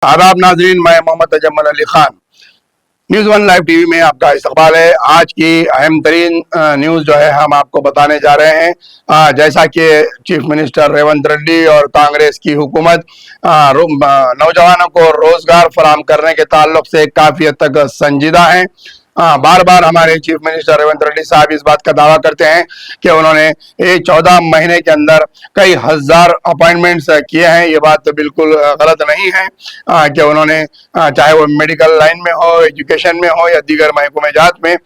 आदाब नाजरीन, मैं Mohammad Tajammul Ali Khan. News one live TV में आपका इस्तकबाल है। आज की अहम तरीन न्यूज़ जो है हम आपको बताने जा रहे हैं। जैसा कि चीफ मिनिस्टर रेवंत रेड्डी और कांग्रेस की हुकूमत नौजवानों को रोजगार फराहम करने के ताल्लुक से काफ़ी हद तक संजीदा है। बार बार हमारे चीफ मिनिस्टर रेवंत रेड्डी साहब इस बात का दावा करते हैं कि उन्होंने ये 14 महीने के अंदर कई हजार अपॉइंटमेंट्स किए हैं। ये बात बिल्कुल गलत नहीं है कि उन्होंने चाहे वो मेडिकल लाइन में हो, एजुकेशन में हो या दीगर महकूमे जात में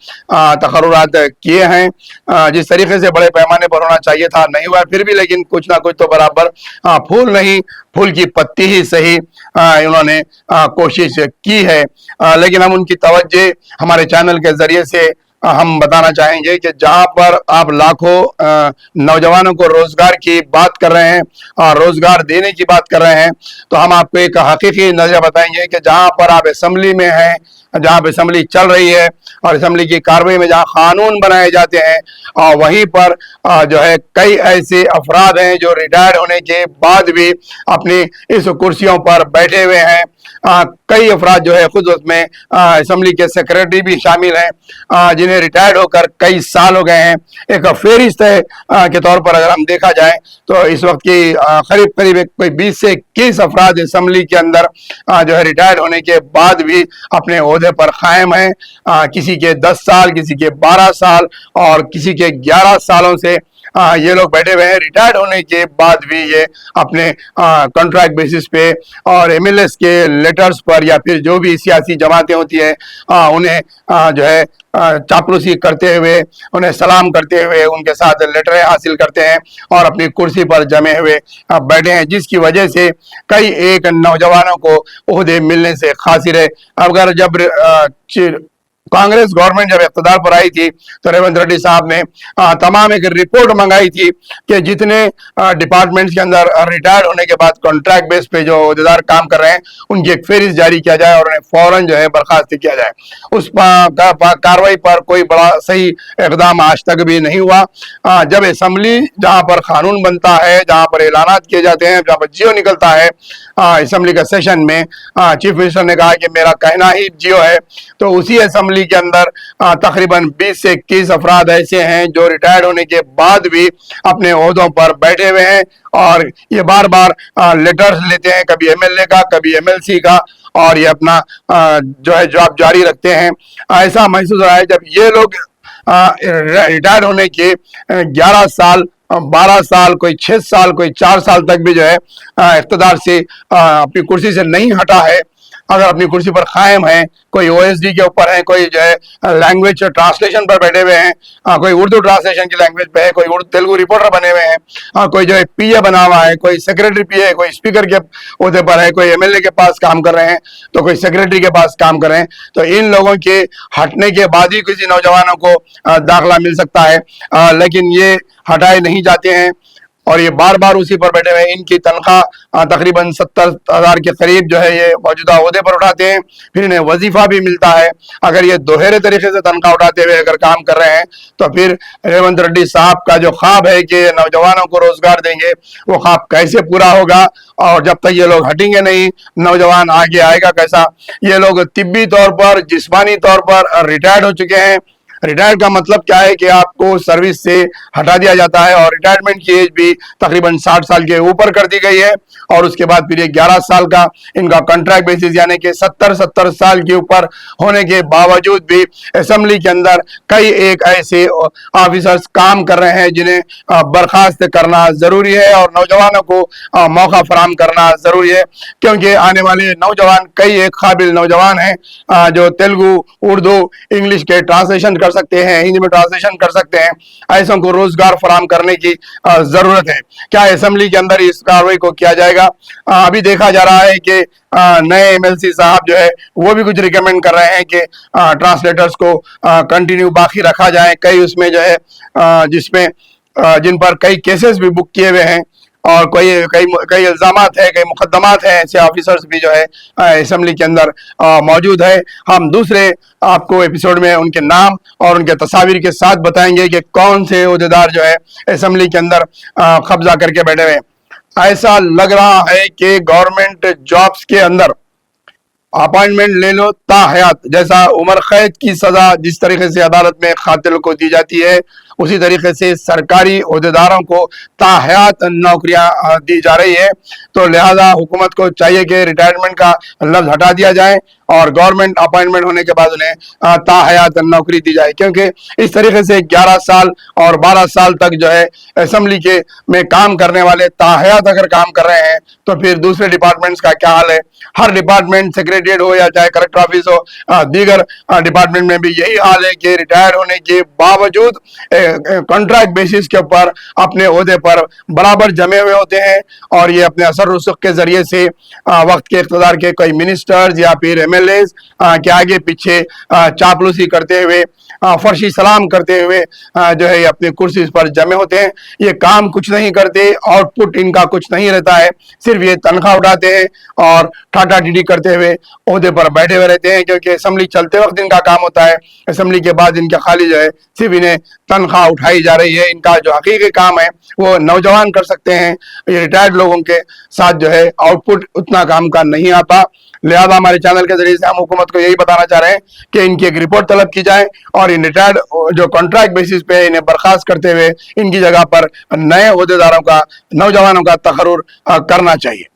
तकर्रुरात किए हैं। जिस तरीके से बड़े पैमाने पर होना चाहिए था नहीं हुआ, फिर भी लेकिन कुछ ना कुछ तो बराबर फूल नहीं, फूल की पत्ती ही सही उन्होंने कोशिश की है। लेकिन हम उनकी तवज्जो हमारे चैनल के जरिए से हम बताना चाहेंगे कि जहां पर आप लाखों नौजवानों को रोजगार की बात कर रहे हैं और रोजगार देने की बात कर रहे हैं, तो हम आपको एक हकीकी नजरिया बताएंगे कि जहां पर आप असेंबली में हैं, जहां पर असेंबली चल रही है और असेंबली की कार्रवाई में जहां कानून बनाए जाते हैं, और वहीं पर जो है कई ऐसे अफराद हैं जो रिटायर्ड होने के बाद भी अपनी इस कुर्सियों पर बैठे हुए हैं। कई अफराद जो है खुद उसमें असेंबली के सेक्रेटरी भी शामिल हैं जिन्हें रिटायर्ड होकर कई साल हो गए हैं। एक फेरिस्त के तौर पर अगर हम देखा जाए तो इस वक्त की करीब करीब कोई 20 से 21 अफराद असेंबली के अंदर जो है रिटायर्ड होने के बाद भी अपने ओहदे पर कायम हैं। किसी के 10 साल, किसी के 12 साल और किसी के 11 सालों से ये लोग बैठे हुए हैं। रिटायर्ड होने के बाद भी ये अपने कॉन्ट्रैक्ट बेसिस पे और एमएलएस के लेटर्स पर या फिर जो भी सियासी जमातें होती है उन्हें जो है चापलूसी करते हुए, उन्हें सलाम करते हुए उनके साथ लेटरें हासिल करते हैं और अपनी कुर्सी पर जमे हुए बैठे हैं, जिसकी वजह से कई एक नौजवानों को ओहदे मिलने से खासिर है। अगर जब कांग्रेस गवर्नमेंट जब इख्तिदार पर आई थी तो रेवंत रेड्डी साहब ने तमाम एक रिपोर्ट मंगाई थी कि जितने डिपार्टमेंट्स के अंदर रिटायर्ड होने के बाद कॉन्ट्रैक्ट बेस पे जो अहदेदार काम कर रहे हैं उनकी एक फहरिस्त जारी किया जाए और उन्हें फौरन जो है बर्खास्त किया जाए। उस कार्रवाई पर कोई बड़ा सही इकदाम आज तक भी नहीं हुआ। जब असेंबली जहां पर कानून बनता है, जहां पर ऐलानात किए जाते हैं, जहां पर जियो निकलता है असेंबली का सेशन में, चीफ मिनिस्टर ने कहा कि मेरा कहना ही जियो है, तो उसी असेंबली के अंदर तकरीबन 20 से 21 अफराद ऐसे हैं जो रिटायर्ड होने के बाद भी अपने ओहदों पर बैठे हुए हैं और ये बार बार लेटर्स लेते हैं, कभी एमएलए का, कभी एमएलसी का, और ये अपना जो है जॉब जारी रखते हैं। ऐसा महसूस हो रहा है जब ये लोग रिटायर्ड होने के 11 साल, 12 साल, कोई 6 साल, कोई 4 साल तक भी जो है इख्तिदार से अपनी कुर्सी से नहीं हटा है, अगर अपनी कुर्सी पर कायम है, कोई ओएसडी के ऊपर है, कोई जो है लैंग्वेज ट्रांसलेशन पर बैठे हुए हैं, कोई उर्दू ट्रांसलेशन की लैंग्वेज पे है, कोई तेलुगु रिपोर्टर बने हुए हैं, कोई जो है पीए बना हुआ है, कोई सेक्रेटरी पीए, कोई स्पीकर के ओहदे पर है, कोई एमएलए के पास काम कर रहे हैं, तो कोई सेक्रेटरी के पास काम कर रहे हैं। तो इन लोगों के हटने के बाद ही किसी नौजवानों को दाखिला मिल सकता है, लेकिन ये हटाए नहीं जाते हैं और ये बार बार उसी पर बैठे हुए। इनकी तनख्वाह तकरीबन 70,000 के करीब जो है ये मौजूदा ओहदे पर उठाते हैं, फिर इन्हें वजीफा भी मिलता है। अगर ये दोहरे तरीके से तनख्वाह उठाते हुए अगर काम कर रहे हैं तो फिर रेवंत रेड्डी साहब का जो ख्वाब है कि नौजवानों को रोजगार देंगे, वो ख्वाब कैसे पूरा होगा? और जब तक ये लोग हटेंगे नहीं, नौजवान आगे आएगा कैसा? ये लोग तिब्बी तौर पर, जिस्मानी तौर पर रिटायर्ड हो चुके हैं। रिटायर्ड का मतलब क्या है कि आपको सर्विस से हटा दिया जाता है और रिटायरमेंट की एज भी तकरीबन 60 साल के ऊपर कर दी गई है और उसके बाद फिर ये 11 साल का इनका कॉन्ट्रैक्ट बेसिस, यानी कि 70 साल के ऊपर होने के बावजूद भी असेंबली के अंदर कई एक ऐसे ऑफिसर्स काम कर रहे हैं जिन्हें बर्खास्त करना जरूरी है और नौजवानों को मौका फराहम करना जरूरी है, क्योंकि आने वाले नौजवान कई एक काबिल नौजवान हैं जो तेलुगु, उर्दू, इंग्लिश के ट्रांसलेशन कर सकते हैं, हिंदी में ट्रांसलेशन कर सकते हैं। ऐसों को रोजगार फराहम करने की जरूरत है। क्या असेंबली के अंदर इस कार्रवाई को किया जाएगा? अभी देखा जा रहा है कि नए एमएलसी साहब जो है वो भी कुछ रिकमेंड कर रहे हैं कि ट्रांसलेटर्स को कंटिन्यू बाकी रखा जाए। कई उसमें जो है जिसमें जिन पर कई केसेस भी बुक किए हुए हैं और कई इल्जामात है, कई मुकदमात हैं, ऐसे ऑफिसर्स भी जो है असेंबली के अंदर मौजूद है। हम दूसरे आपको एपिसोड में उनके नाम और उनके तस्वीर के साथ बताएंगे कि कौन से ओहदेदार जो है असेंबली के अंदर कब्जा करके बैठे हुए हैं। ऐसा लग रहा है कि गवर्नमेंट जॉब्स के अंदर अपॉइंटमेंट ले लो ताहयात, जैसा उम्र कैद की सजा जिस तरीके से अदालत में कातिल को दी जाती है, उसी तरीके से सरकारी ओहदेदारों को ताहयात नौकरियां दी जा रही है। तो लिहाजा हुकूमत को चाहिए कि रिटायरमेंट का लफ्ज हटा दिया जाए और गवर्नमेंट अपॉइंटमेंट होने के बाद उन्हें ताहयात नौकरी दी जाए, क्योंकि इस तरीके से 11 साल और 12 साल तक जो है असेंबली के में काम करने वाले ताहयात अगर काम कर रहे हैं तो फिर दूसरे डिपार्टमेंट्स का क्या हाल है। हर डिपार्टमेंट सेक्रेटरीट हो या चाहे कलेक्टर ऑफिस हो, दीगर डिपार्टमेंट में भी यही हाल है कि रिटायर होने के बावजूद कॉन्ट्रैक्ट बेसिस के ऊपर अपने ओहदे पर बराबर जमे हुए होते हैं और ये अपने असर रसूख के जरिए से वक्त के इक़्तिदार के कोई मिनिस्टर्स या फिर एमएलएज के आगे पीछे चापलूसी करते हुए, फर्शी सलाम करते हुए जो है अपनी कुर्सी पर जमे होते हैं। ये काम कुछ नहीं करते, आउटपुट इनका कुछ नहीं रहता है, सिर्फ ये तनख्वाह उठाते हैं और ठाटा टीडी करते हुए ओहदे पर बैठे हुए रहते हैं, क्योंकि असेंबली चलते वक्त इनका काम होता है, असेंबली के बाद इनका खाली जो है सिर्फ इन्हें तनख्वाह उठाई जा रही है। इनका जो हकीकी काम है वो नौजवान कर सकते हैं, ये रिटायर्ड लोगों के साथ जो है आउटपुट उतना काम का नहीं आता। लिहाजा हमारे चैनल के जरिए से हम हुकूमत को यही बताना चाह रहे हैं कि इनकी एक रिपोर्ट तलब की जाए और इन रिटायर्ड जो कॉन्ट्रैक्ट बेसिस पे इन्हें बर्खास्त करते हुए इनकी जगह पर नए ओहदेदारों का, नौजवानों का तकर्रुर करना चाहिए।